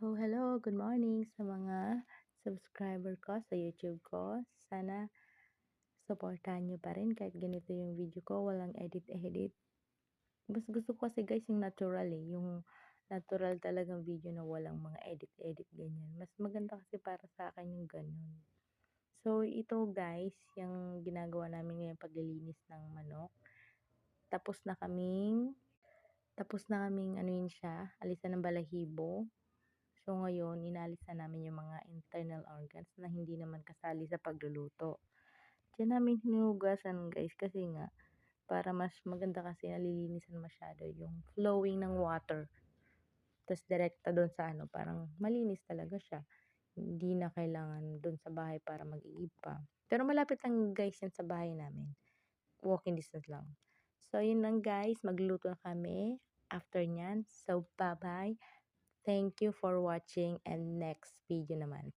So, hello, good morning sa mga subscriber ko sa YouTube ko. Sana supportahan nyo pa rin kahit ganito yung video ko, walang edit-edit. Mas gusto ko kasi guys yung natural yung natural talagang video na walang mga edit-edit ganyan. Mas maganda kasi para sa akin yung ganun. So, ito guys, yung ginagawa namin ngayon paglilinis ng manok. Tapos na kaming ano yun siya, alisan ng balahibo. So, ngayon, inaalis na namin yung mga internal organs na hindi naman kasali sa pagluluto. Diyan namin hinugasan guys kasi nga, para mas maganda kasi nalilinisan masyado yung flowing ng water. Tapos direkta doon sa parang malinis talaga siya. Hindi na kailangan doon sa bahay para mag-iib pa. Pero malapit lang guys yan sa bahay namin. Walking distance lang. So, yun lang guys. Magluto na kami after nyan. So, bye-bye. Thank you for watching and next video naman.